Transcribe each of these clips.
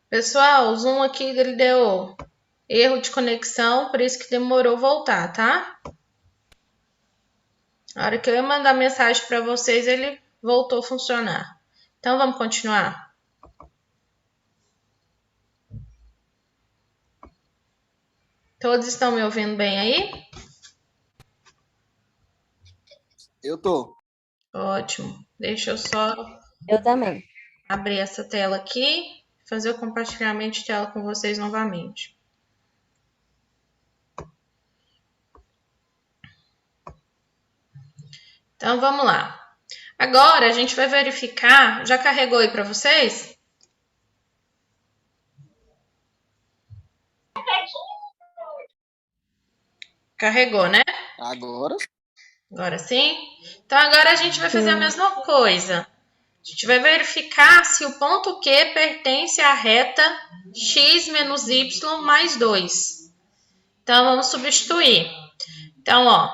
Pessoal, o Zoom aqui ele deu erro de conexão, por isso que demorou voltar, tá? A hora que eu ia mandar mensagem para vocês, ele voltou a funcionar. Então, vamos continuar? Todos estão me ouvindo bem aí? Eu tô. Ótimo. Deixa eu só Eu também. abrir essa tela aqui, fazer o compartilhamento de tela com vocês novamente. Então, vamos lá. Agora, a gente vai verificar. Já carregou aí para vocês? Carregou, né? Agora? Agora sim? Então, agora a gente vai fazer a mesma coisa. A gente vai verificar se o ponto Q pertence à reta x menos y mais 2. Então, vamos substituir. Então, ó,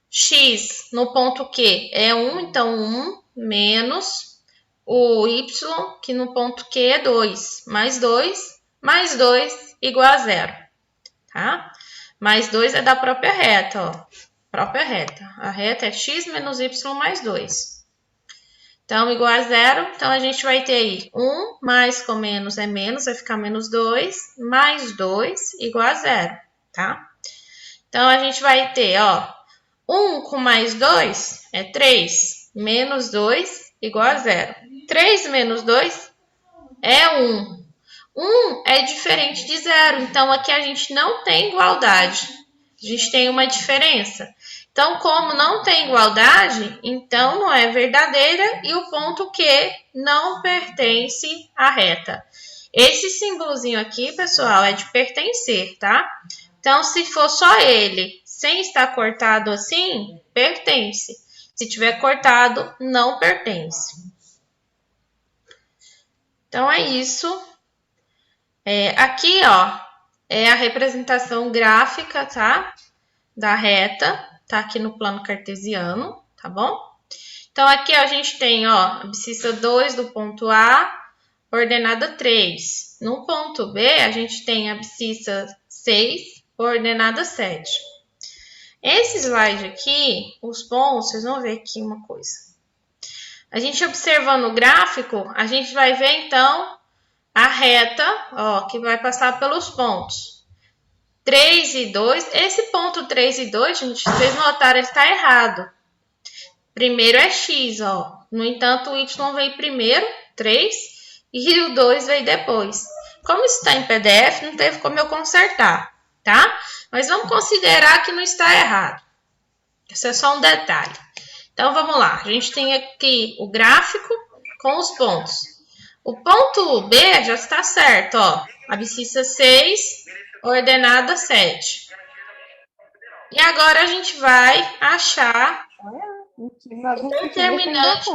x no ponto Q é 1, então 1 menos o y, que no ponto Q é 2, mais 2 igual a 0, tá? Mais 2 é da própria reta, ó. Própria reta. A reta é x menos y mais 2. Então, igual a 0. Então, a gente vai ter aí 1 mais com menos é menos, vai ficar menos 2, mais 2 igual a 0, tá? Então, a gente vai ter, ó, 1 com mais 2 é 3, menos 2 igual a 0. 3 menos 2 é 1. 1 é diferente de 0, então aqui a gente não tem igualdade. A gente tem uma diferença. Então, como não tem igualdade, então não é verdadeira e o ponto Q não pertence à reta. Esse símbolozinho aqui, pessoal, é de pertencer, tá? Então, se for só ele, sem estar cortado assim, pertence. Se tiver cortado, não pertence. Então, é isso. Aqui, ó, é a representação gráfica, tá? Da reta, tá aqui no plano cartesiano, tá bom? Então, aqui ó, a gente tem, ó, a abscissa 2 do ponto A, ordenada 3. No ponto B, a gente tem a abscissa 6, ordenada 7. Esse slide aqui, os pontos, vocês vão ver aqui uma coisa. A gente observando o gráfico, a gente vai ver, então, a reta, ó, que vai passar pelos pontos 3 e 2. Esse ponto 3 e 2, gente, vocês notaram, ele está errado. Primeiro é x, ó. No entanto, o y veio primeiro, 3, e o 2 veio depois. Como isso está em PDF, não teve como eu consertar, tá? Mas vamos considerar que não está errado. Isso é só um detalhe. Então, vamos lá. A gente tem aqui o gráfico com os pontos. O ponto B já está certo, ó. Abscissa 6, ordenada 7. E agora a gente vai achar o determinante.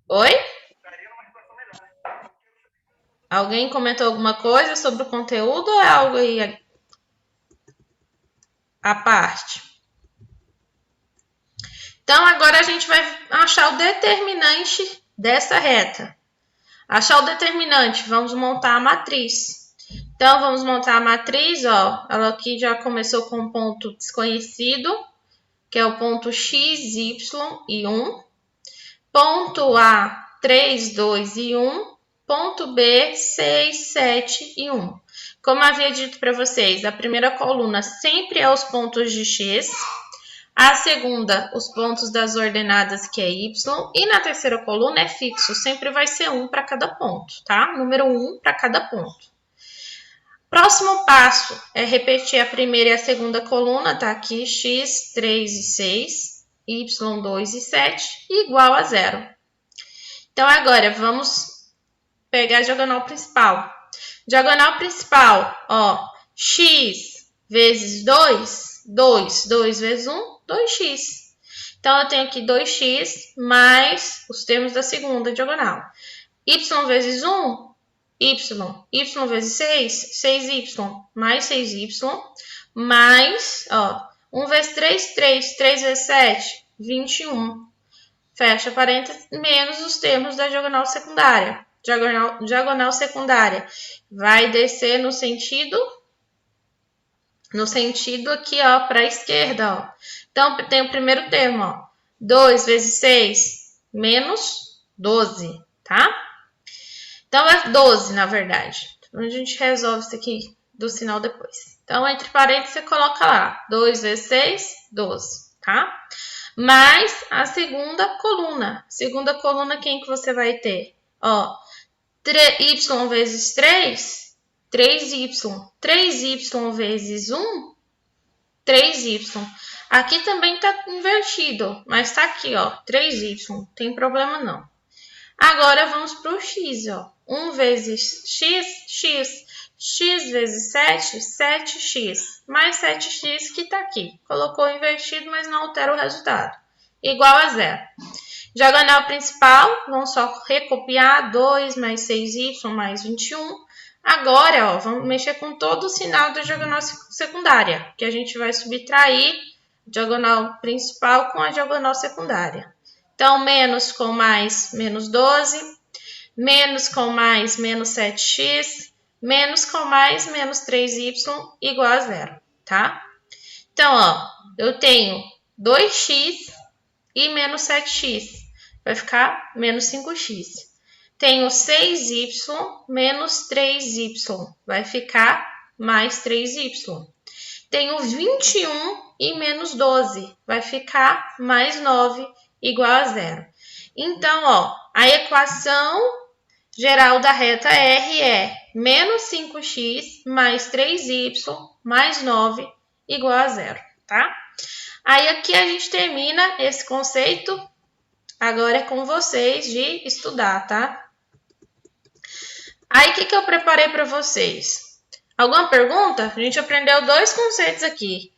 Oi? Alguém comentou alguma coisa sobre o conteúdo ou é algo aí à parte? Então, agora a gente vai achar o determinante dessa reta. Achar o determinante, vamos montar a matriz. Então, vamos montar a matriz, ó. Ela aqui já começou com um ponto desconhecido, que é o ponto x, y e 1. Ponto A, 3, 2 e 1. Ponto B, 6, 7 e 1. Como havia dito para vocês, a primeira coluna sempre é os pontos de x. A segunda, os pontos das ordenadas, que é y. E na terceira coluna é fixo, sempre vai ser 1 para cada ponto, tá? Número 1 para cada ponto. Próximo passo é repetir a primeira e a segunda coluna, tá aqui, x, 3 e 6, y, 2 e 7, igual a 0. Então, agora, vamos pegar a diagonal principal. Diagonal principal, ó, x vezes 2, 2 vezes 1, 2x. Então, eu tenho aqui 2x mais os termos da segunda diagonal. Y vezes 1, y vezes 6, 6y, mais 6y, mais, ó, 1 vezes 3, 3 vezes 7, 21. Fecha parênteses, menos os termos da diagonal secundária. diagonal secundária vai descer no sentido aqui, ó, para a esquerda, ó. Então, tem o primeiro termo, ó. 2 vezes 6, menos 12, tá? Então, é 12, na verdade. Então, a gente resolve isso aqui do sinal depois. Então, entre parênteses, você coloca lá. 2 vezes 6, 12, tá? Mais a segunda coluna. Segunda coluna, quem que você vai ter? Ó, y vezes 3, 3y. 3y vezes 1, 3y. Aqui também tá invertido, mas tá aqui, ó, 3y. Não tem problema não. Agora, vamos para o x, ó. 1 vezes x, x. X vezes 7, 7x. Mais 7x que tá aqui. Colocou invertido, mas não altera o resultado. Igual a zero. Diagonal principal, vamos só recopiar. 2 mais 6y mais 21. Agora, ó, vamos mexer com todo o sinal da diagonal secundária, que a gente vai subtrair a diagonal principal com a diagonal secundária. Então, menos com mais, menos 12. Menos com mais, menos 7x. Menos com mais, menos 3y igual a zero, tá? Então, ó, eu tenho 2x e menos 7x. Vai ficar menos 5x. Tenho 6y menos 3y. Vai ficar mais 3y. Tenho 21 e menos 12. Vai ficar mais 9 igual a zero. Então, ó, a equação geral da reta R é menos 5x mais 3y mais 9 igual a zero, tá? Aí aqui a gente termina esse conceito. Agora é com vocês de estudar, tá? Aí o que eu preparei para vocês? Alguma pergunta? A gente aprendeu dois conceitos aqui.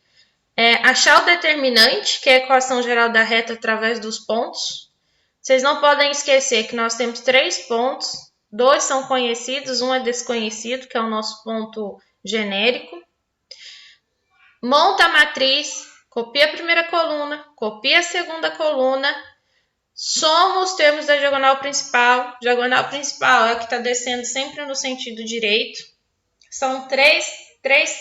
Achar o determinante, que é a equação geral da reta através dos pontos. Vocês não podem esquecer que nós temos 3 pontos. 2 são conhecidos, 1 é desconhecido, que é o nosso ponto genérico. Monta a matriz, copia a primeira coluna, copia a segunda coluna, soma os termos da diagonal principal. Diagonal principal é a que está descendo sempre no sentido direito. São três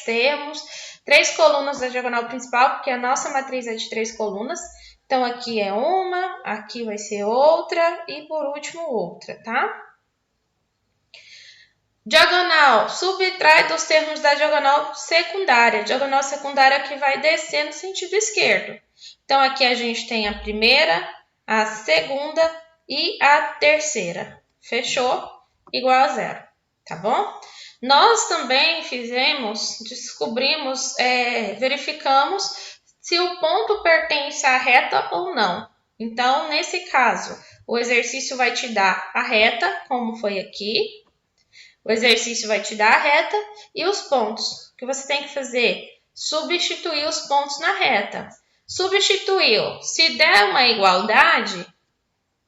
termos, 3 colunas da diagonal principal, porque a nossa matriz é de 3 colunas. Então, aqui é uma, aqui vai ser outra e, por último, outra, tá? Diagonal, subtrai dos termos da diagonal secundária. Diagonal secundária que vai descer no sentido esquerdo. Então, aqui a gente tem a primeira, a segunda e a terceira. Fechou? Igual a zero, tá bom? Nós também verificamos se o ponto pertence à reta ou não. Então, nesse caso, o exercício vai te dar a reta, como foi aqui. O exercício vai te dar a reta e os pontos. O que você tem que fazer? Substituir os pontos na reta. Substituiu. Se der uma igualdade,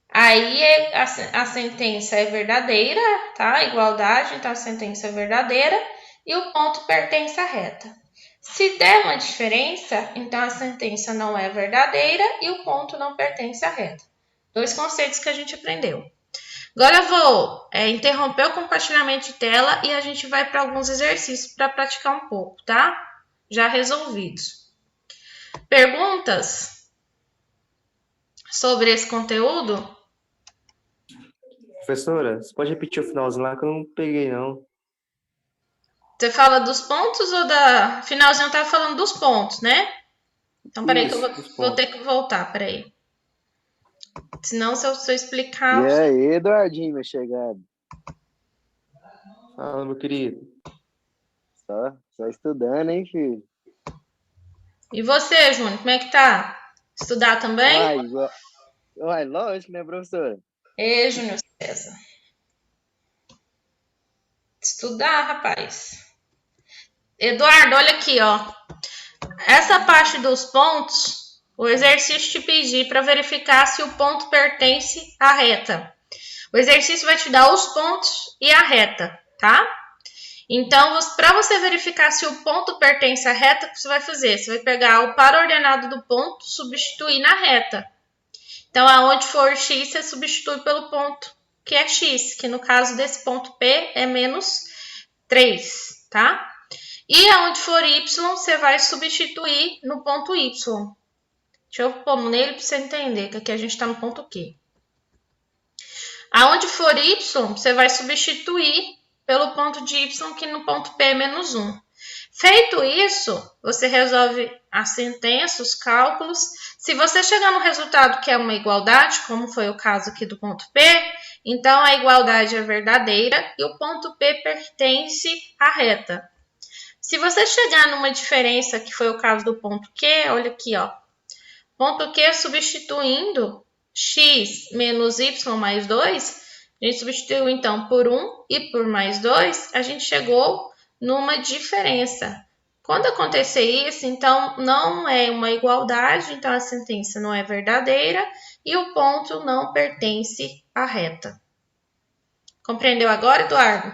aí a sentença é verdadeira, tá? Igualdade, então a sentença é verdadeira e o ponto pertence à reta. Se der uma diferença, então a sentença não é verdadeira e o ponto não pertence à reta. 2 conceitos que a gente aprendeu. Agora eu vou interromper o compartilhamento de tela e a gente vai para alguns exercícios para praticar um pouco, tá? Já resolvidos. Perguntas sobre esse conteúdo? Professora, você pode repetir o finalzinho lá que eu não peguei, não. Você fala dos pontos ou da... Finalzinho eu estava falando dos pontos, né? Então, peraí que eu vou ter que voltar, peraí. Senão, se eu explicar... E aí, Eduardinho, meu chegado? Fala, meu querido. Só estudando, hein, filho? E você, Júnior, como é que tá? Estudar também? Uai, lógico, né, professora? Júnior César. Estudar, rapaz. Eduardo, olha aqui, ó. Essa parte dos pontos... O exercício te pedir para verificar se o ponto pertence à reta. O exercício vai te dar os pontos e a reta, tá? Então, para você verificar se o ponto pertence à reta, o que você vai fazer? Você vai pegar o par ordenado do ponto, substituir na reta. Então, aonde for x, você substitui pelo ponto. que é x, que no caso desse ponto P é menos 3, tá? E aonde for y, você vai substituir no ponto y. Deixa eu pôr nele para você entender que aqui a gente está no ponto Q. Aonde for y, você vai substituir pelo ponto de y, que no ponto P é menos 1. Feito isso, você resolve a sentença, os cálculos. Se você chegar no resultado que é uma igualdade, como foi o caso aqui do ponto P, então a igualdade é verdadeira e o ponto P pertence à reta. Se você chegar numa diferença, que foi o caso do ponto Q, olha aqui, ó. Ponto Q substituindo x menos y mais 2, a gente substituiu então por 1 e por mais 2, a gente chegou numa diferença. Quando acontecer isso, então não é uma igualdade, então a sentença não é verdadeira e o ponto não pertence à reta. Compreendeu agora, Eduardo?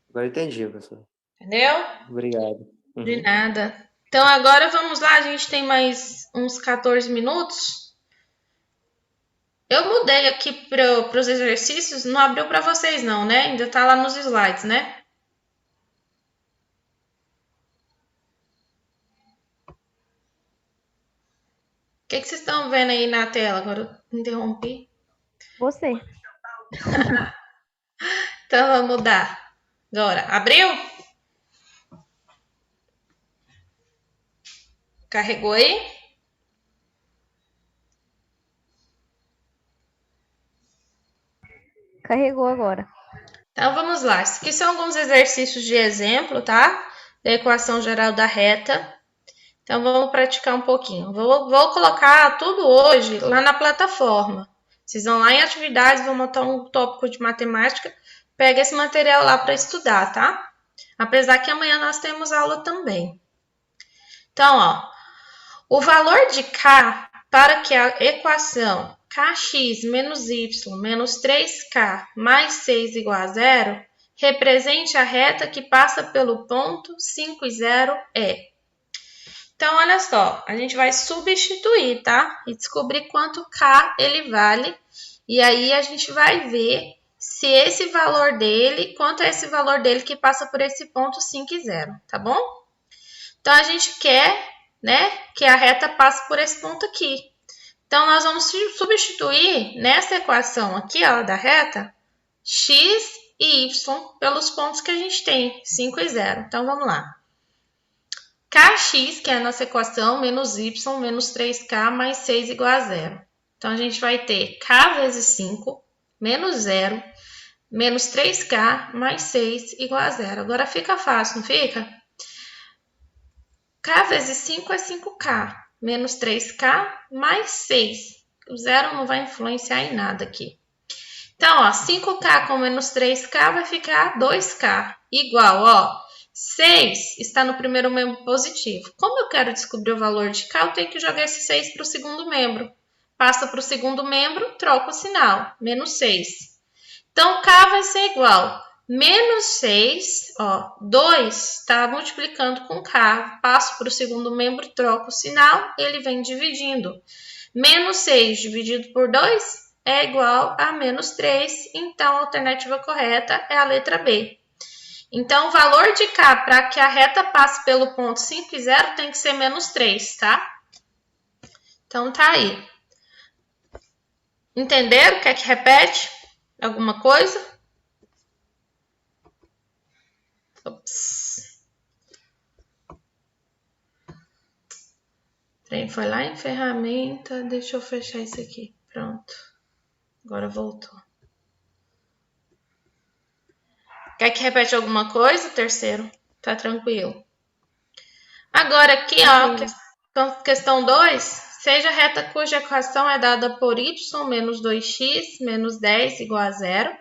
Agora entendi, professor. Entendeu? Obrigado. De nada. Então, agora vamos lá, a gente tem mais uns 14 minutos. Eu mudei aqui para os exercícios, não abriu para vocês não, né? Ainda está lá nos slides, né? O que vocês estão vendo aí na tela? Agora eu interrompi. Você. Então, vamos mudar. Agora, abriu? Carregou aí? Carregou agora. Então, vamos lá. Esses aqui são alguns exercícios de exemplo, tá? Da equação geral da reta. Então, vamos praticar um pouquinho. Vou colocar tudo hoje lá na plataforma. Vocês vão lá em atividades, vão montar um tópico de matemática. Pega esse material lá para estudar, tá? Apesar que amanhã nós temos aula também. Então, ó. O valor de K para que a equação kx menos y menos 3k mais 6 igual a 0 represente a reta que passa pelo ponto 5 e 0 é. Então, olha só, a gente vai substituir, tá? E descobrir quanto k ele vale. E aí, a gente vai ver se esse valor dele, quanto é esse valor dele que passa por esse ponto 5 e 0, tá bom? Então, a gente quer, né, que a reta passe por esse ponto aqui. Então, nós vamos substituir nessa equação aqui, ó, da reta, x e y pelos pontos que a gente tem, 5 e 0. Então, vamos lá. Kx, que é a nossa equação, menos y, menos 3k, mais 6 igual a 0. Então, a gente vai ter k vezes 5, menos 0, menos 3k, mais 6 igual a 0. Agora, fica fácil, não fica? K vezes 5 é 5k, menos 3k, mais 6. O zero não vai influenciar em nada aqui. Então, ó, 5k com menos 3k vai ficar 2k, igual, ó, 6 está no primeiro membro positivo. Como eu quero descobrir o valor de k, eu tenho que jogar esse 6 para o segundo membro. Passa para o segundo membro, troca o sinal, menos 6. Então, k vai ser igual menos 6, ó, 2 está multiplicando com k, passo para o segundo membro, troco o sinal, ele vem dividindo. Menos 6 dividido por 2 é igual a menos 3, então a alternativa correta é a letra B. Então, o valor de k para que a reta passe pelo ponto 5 e 0 tem que ser menos 3, tá? Então, tá aí. Entenderam? Quer que repete alguma coisa? Ops. Trem foi lá em ferramenta. Deixa eu fechar isso aqui. Pronto. Agora voltou. Quer que repete alguma coisa? Terceiro. Tá tranquilo. Agora aqui, ó. Questão 2. Seja reta cuja equação é dada por y menos 2x menos 10 igual a 0.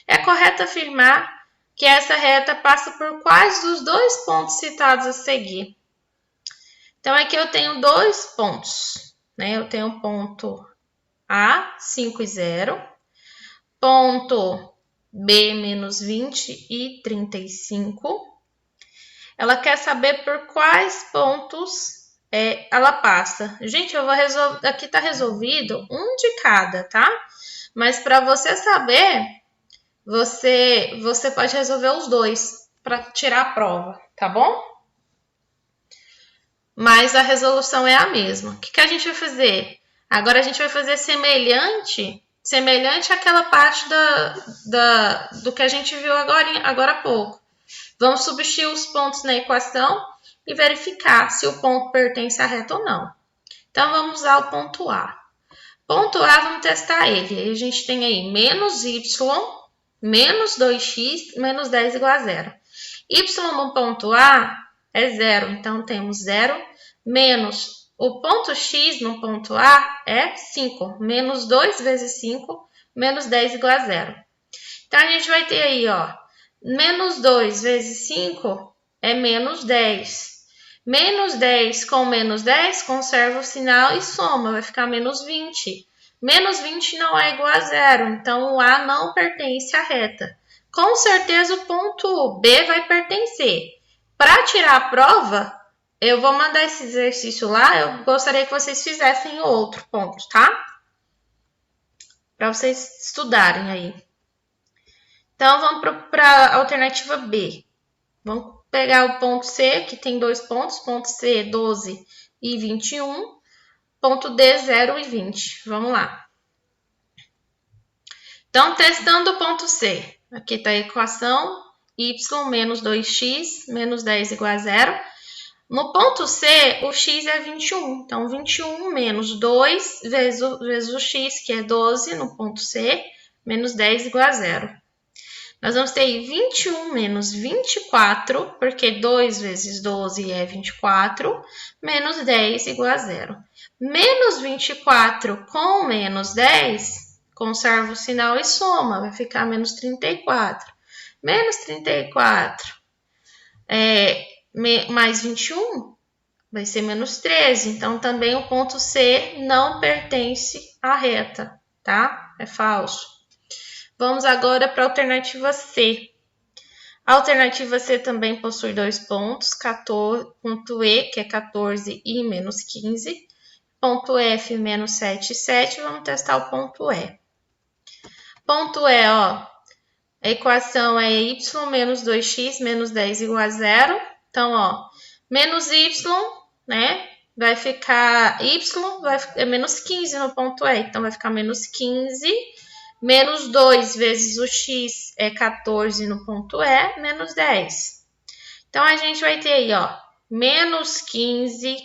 É correto afirmar que essa reta passa por quais dos dois pontos citados a seguir? Então, aqui eu tenho dois pontos, né? Eu tenho o ponto A, 5 e 0, ponto B, menos 20 e 35. Ela quer saber por quais pontos ela passa. Gente, eu vou resolver. Aqui tá resolvido um de cada, tá? Mas para você saber, você pode resolver os dois para tirar a prova, tá bom? Mas a resolução é a mesma. O que a gente vai fazer? Agora a gente vai fazer semelhante àquela parte do que a gente viu agora há pouco. Vamos substituir os pontos na equação e verificar se o ponto pertence à reta ou não. Então, vamos usar o ponto A. Ponto A, vamos testar ele. Aí a gente tem aí menos y, menos 2x, menos 10 igual a zero. Y no ponto A é zero, então temos zero, menos o ponto x no ponto A é 5. Menos 2 vezes 5, menos 10 igual a zero. Então, a gente vai ter aí, ó, menos 2 vezes 5 é menos 10. Menos 10 com menos 10, conserva o sinal e soma, vai ficar menos 20. Menos 20 não é igual a zero, então o A não pertence à reta. Com certeza o ponto B vai pertencer. Para tirar a prova, eu vou mandar esse exercício lá, eu gostaria que vocês fizessem outro ponto, tá? Para vocês estudarem aí. Então, vamos para a alternativa B. Vamos pegar o ponto C, que tem dois pontos, ponto C, 12 e 21, ponto D, 0 e 20. Vamos lá. Então, testando o ponto C. Aqui está a equação y menos 2x menos 10 igual a 0. No ponto C, o x é 21. Então, 21 menos 2 vezes o x, que é 12, no ponto C, menos 10 igual a 0. Nós vamos ter aí 21 menos 24, porque 2 vezes 12 é 24, menos 10 igual a 0. Menos 24 com menos 10, conserva o sinal e soma, vai ficar menos 34. Menos 34 mais 21 vai ser menos 13. Então, também o ponto C não pertence à reta, tá? É falso. Vamos agora para a alternativa C. A alternativa C também possui dois pontos, ponto E, que é 14, e menos 15. Ponto F, menos 7 e 7. Vamos testar o ponto E. Ponto E, ó, a equação é y menos 2x menos 10 igual a 0. Então, ó, menos y, né? Vai ficar é menos 15 no ponto E. Então, vai ficar menos 15. Menos 2 vezes o x é 14 no ponto E, menos 10. Então, a gente vai ter aí, ó, menos 15,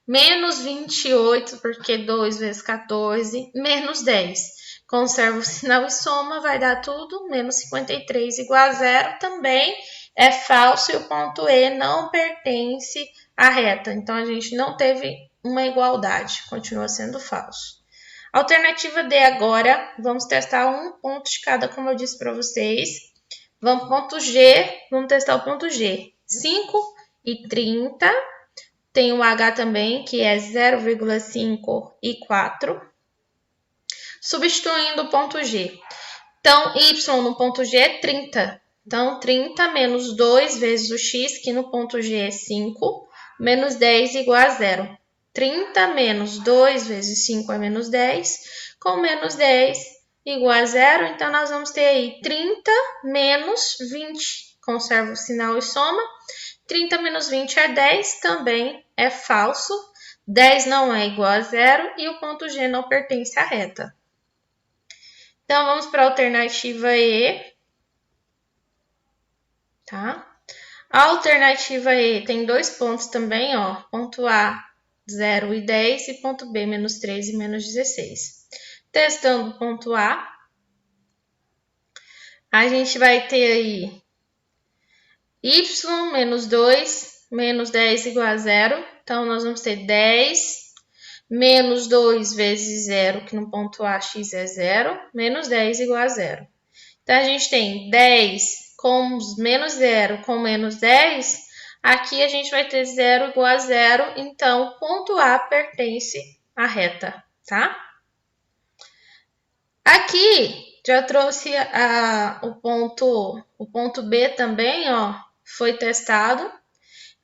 menos 28, porque 2 vezes 14, menos 10. Conserva o sinal e soma, vai dar tudo, menos 53 igual a 0, também é falso e o ponto E não pertence à reta. Então, a gente não teve uma igualdade, continua sendo falso. Alternativa D agora, vamos testar um ponto de cada, como eu disse para vocês. Vamos para o ponto G, vamos testar o ponto G. 5 e 30, tem o H também, que é 0,5 e 4. Substituindo o ponto G. Então, Y no ponto G é 30. Então, 30 menos 2 vezes o X, que no ponto G é 5, menos 10 igual a 0. 30 menos 2 vezes 5 é menos 10, com menos 10 igual a 0. Então, nós vamos ter aí 30 menos 20. Conserva o sinal e soma. 30 menos 20 é 10, também é falso. 10 não é igual a 0 e o ponto G não pertence à reta. Então, vamos para a alternativa E. Tá? A alternativa E tem dois pontos também, ó. Ponto A, 0 e 10, e ponto B, menos 13 e menos 16. Testando o ponto A, a gente vai ter aí y menos 2, menos 10 igual a 0. Então, nós vamos ter 10 menos 2 vezes 0, que no ponto A, x é 0, menos 10 igual a 0. Então, a gente tem 10 com menos 0 com menos 10. Aqui a gente vai ter 0 igual a 0, então o ponto A pertence à reta, tá? Aqui já trouxe o ponto B também, ó, foi testado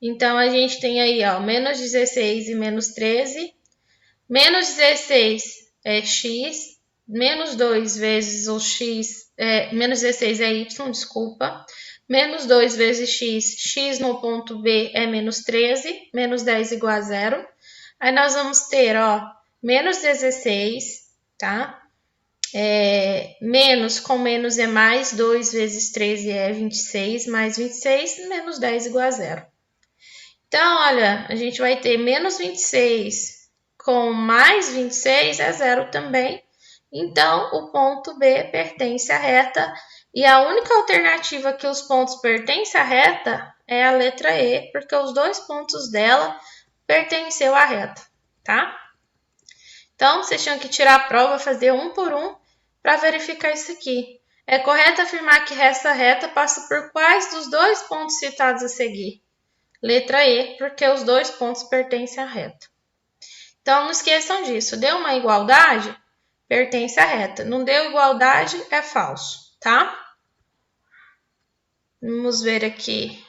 Então, a gente tem aí, ó, menos 16 e menos 13. Menos 16 é x, menos 2 vezes o x, menos 16 é y, desculpa. Menos 2 vezes x no ponto B é menos 13, menos 10 igual a zero. Aí nós vamos ter, ó, menos 16, tá? Menos com menos é mais, 2 vezes 13 é 26, mais 26, menos 10 igual a zero. Então, olha, a gente vai ter menos 26 com mais 26 é zero também. Então, o ponto B pertence à reta. E a única alternativa que os pontos pertencem à reta é a letra E, porque os dois pontos dela pertenceu à reta, tá? Então, vocês tinham que tirar a prova, fazer um por um, para verificar isso aqui. É correto afirmar que essa reta passa por quais dos dois pontos citados a seguir? Letra E, porque os dois pontos pertencem à reta. Então, não esqueçam disso. Deu uma igualdade? Pertence à reta. Não deu igualdade? É falso, tá? Vamos ver aqui.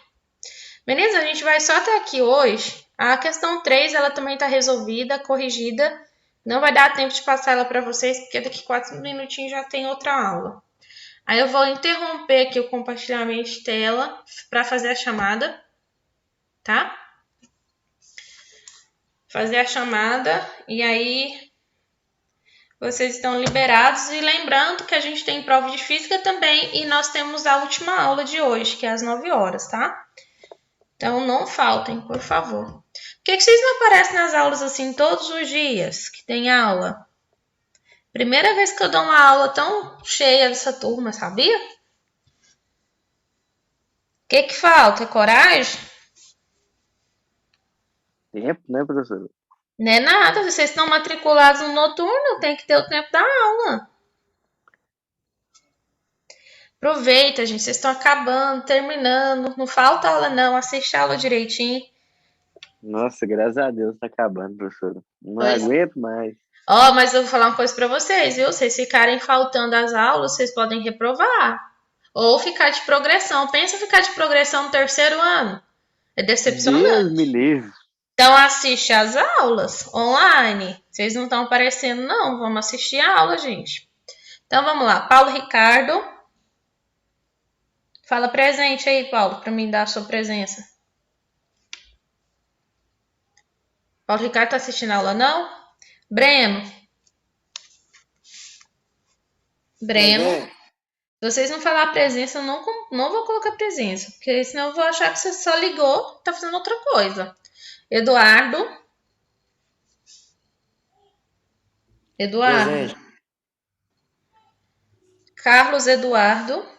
Meninas, a gente vai só até aqui hoje. A questão 3, ela também está resolvida, corrigida. Não vai dar tempo de passar ela para vocês, porque daqui 4 minutinhos já tem outra aula. Aí eu vou interromper aqui o compartilhamento de tela para fazer a chamada, tá? Fazer a chamada e aí vocês estão liberados. E lembrando que a gente tem prova de física também e nós temos a última aula de hoje, que é às 9 horas, tá? Então não faltem, por favor. Por que vocês não aparecem nas aulas assim todos os dias que tem aula? Primeira vez que eu dou uma aula tão cheia dessa turma, sabia? O que falta? Coragem? Tempo, né, professor? Não é nada, vocês estão matriculados no noturno, tem que ter o tempo da aula. Aproveita, gente, vocês estão acabando, terminando, não falta aula não, assiste a aula direitinho. Nossa, graças a Deus tá acabando, professor. Não Pois. aguento mais. Ó, mas eu vou falar uma coisa pra vocês, viu? Vocês ficarem faltando as aulas, vocês podem reprovar. Ou ficar de progressão. Pensa em ficar de progressão no terceiro ano. É decepcionante. Deus me livre. Então assiste as aulas online. Vocês não estão aparecendo, não. Vamos assistir a aula, gente. Então vamos lá. Paulo Ricardo. Fala presente aí, Paulo, para mim dar a sua presença. Paulo Ricardo tá assistindo a aula, não? Breno. Se vocês não falar presença, eu não vou colocar presença. Porque senão eu vou achar que você só ligou e tá fazendo outra coisa. Eduardo. Presente. Carlos Eduardo.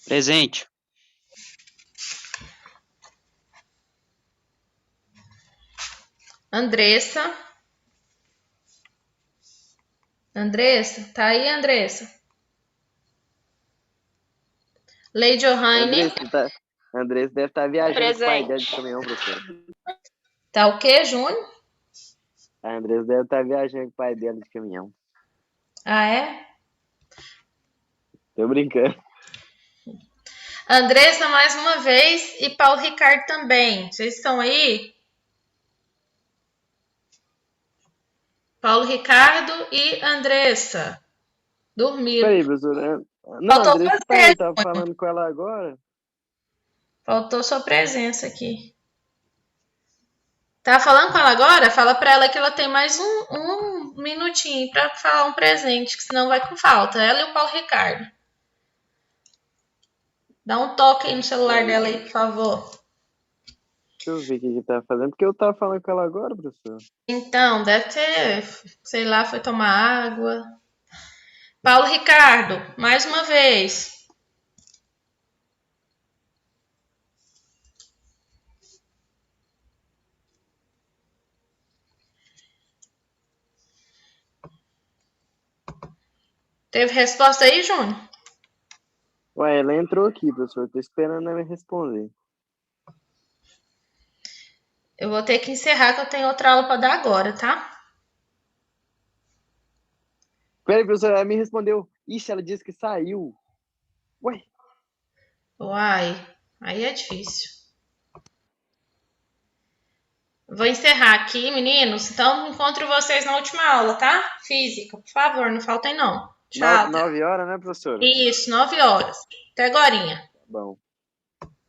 Presente. Andressa. Andressa, tá aí, Andressa? Lei Johanne. Andressa deve estar viajando com o pai dela de caminhão, professor. Tá o quê, Júnior? A Andressa deve estar viajando com o pai dela de caminhão. Ah, é? Tô brincando. Andressa mais uma vez e Paulo Ricardo também. Vocês estão aí? Paulo Ricardo e Andressa. Dormiram. Peraí, professor. Não, Faltou Andressa tá você, aí, tava falando com ela agora. Faltou sua presença aqui. Tá falando com ela agora? Fala pra ela que ela tem mais um minutinho pra falar um presente, que senão vai com falta. Ela e o Paulo Ricardo. Dá um toque aí no celular dela aí, por favor. Deixa eu ver o que tá fazendo, porque eu tava falando com ela agora, professor. Então, deve ter, sei lá, foi tomar água. Paulo Ricardo, mais uma vez. Teve resposta aí, Júnior? Ué, ela entrou aqui, professor. Tô esperando ela me responder. Eu vou ter que encerrar, que eu tenho outra aula para dar agora, tá? Peraí, professor, ela me respondeu. Ixi, ela disse que saiu. Ué? Uai. Aí é difícil. Vou encerrar aqui, meninos. Então, encontro vocês na última aula, tá? Física, por favor, não faltem não. Tchau. 9 horas, né, professora? Isso, 9 horas. Até agorinha. Bom.